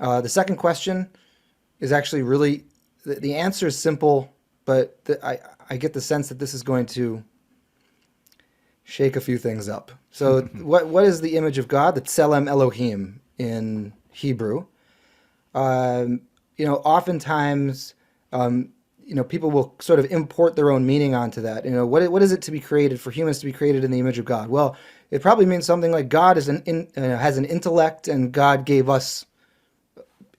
The second question is actually really, the answer is simple, but I get the sense that this is going to shake a few things up. So what is the image of God? The Tselem Elohim in Hebrew. Oftentimes, people will sort of import their own meaning onto that. What is it to be created, for humans to be created in the image of God? Well, it probably means something like God has an intellect, and God gave us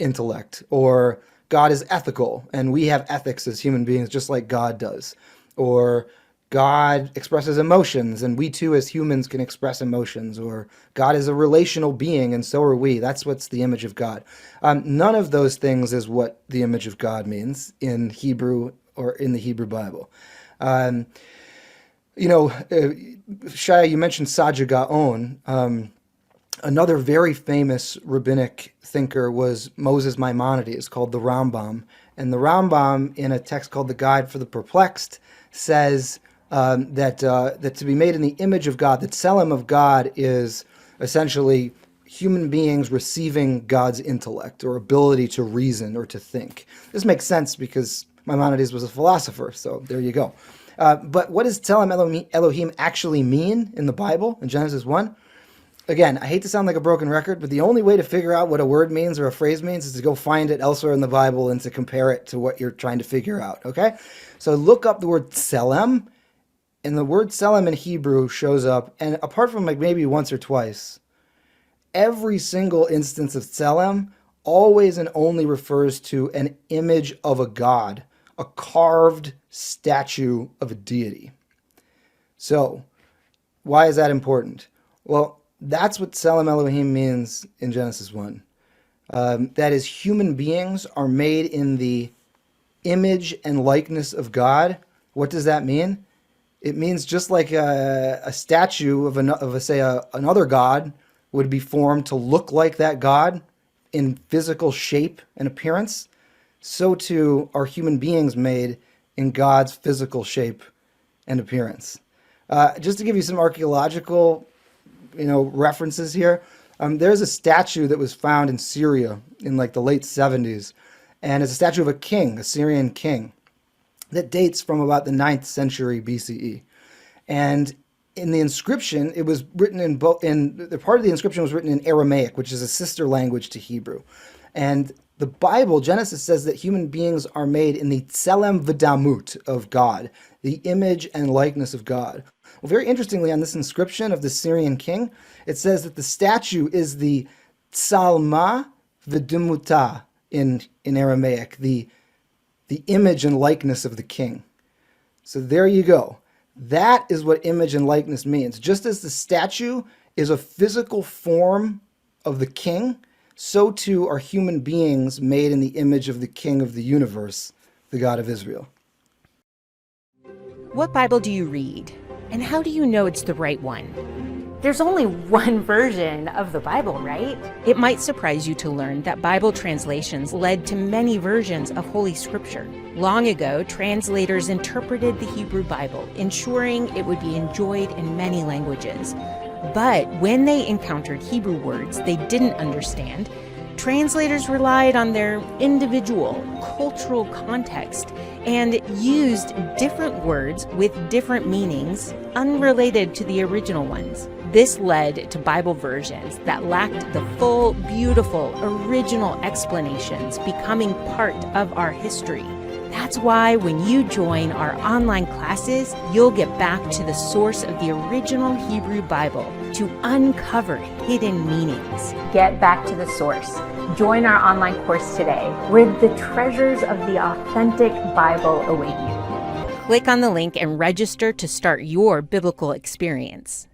intellect, or God is ethical and we have ethics as human beings just like God does, or God expresses emotions and we too as humans can express emotions, or God is a relational being and so are we. That's what's the image of God. None of those things is what the image of God means in Hebrew or in the Hebrew Bible. Shia, you mentioned Saja Gaon. Another very famous rabbinic thinker was Moses Maimonides, called the Rambam. And the Rambam, in a text called The Guide for the Perplexed, says that to be made in the image of God, the tselem of God, is essentially human beings receiving God's intellect or ability to reason or to think. This makes sense because Maimonides was a philosopher, so there you go. But what does tselem Elohim actually mean in the Bible, in Genesis 1? Again, I hate to sound like a broken record, but the only way to figure out what a word means or a phrase means is to go find it elsewhere in the Bible and to compare it to what you're trying to figure out, okay? So look up the word tselem, and the word tselem in Hebrew shows up, and apart from like maybe once or twice, every single instance of tselem always and only refers to an image of a god, a carved statue of a deity. So, why is that important? Well, that's what Tselem Elohim means in Genesis 1. That is, human beings are made in the image and likeness of God. What does that mean? It means just like a statue of another god would be formed to look like that god in physical shape and appearance, so too are human beings made in God's physical shape and appearance. Just to give you some archaeological references here. There's a statue that was found in Syria in like the late 70s, and it's a statue of a king, a Syrian king, that dates from about the 9th century BCE. And in the inscription, it was written the part of the inscription was written in Aramaic, which is a sister language to Hebrew. And the Bible, Genesis, says that human beings are made in the tselem v'damut of God, the image and likeness of God. Well, very interestingly, on this inscription of the Syrian king, it says that the statue is the tsalma v'dumuta in Aramaic, the image and likeness of the king. So there you go. That is what image and likeness means. Just as the statue is a physical form of the king, so too are human beings made in the image of the King of the universe, the God of Israel. What Bible do you read? And how do you know it's the right one? There's only one version of the Bible, right? It might surprise you to learn that Bible translations led to many versions of Holy Scripture. Long ago, translators interpreted the Hebrew Bible, ensuring it would be enjoyed in many languages. But when they encountered Hebrew words they didn't understand, translators relied on their individual cultural context and used different words with different meanings unrelated to the original ones. This led to Bible versions that lacked the full, beautiful, original explanations becoming part of our history. That's why when you join our online classes, you'll get back to the source of the original Hebrew Bible to uncover hidden meanings. Get back to the source. Join our online course today, where the treasures of the authentic Bible await you. Click on the link and register to start your biblical experience.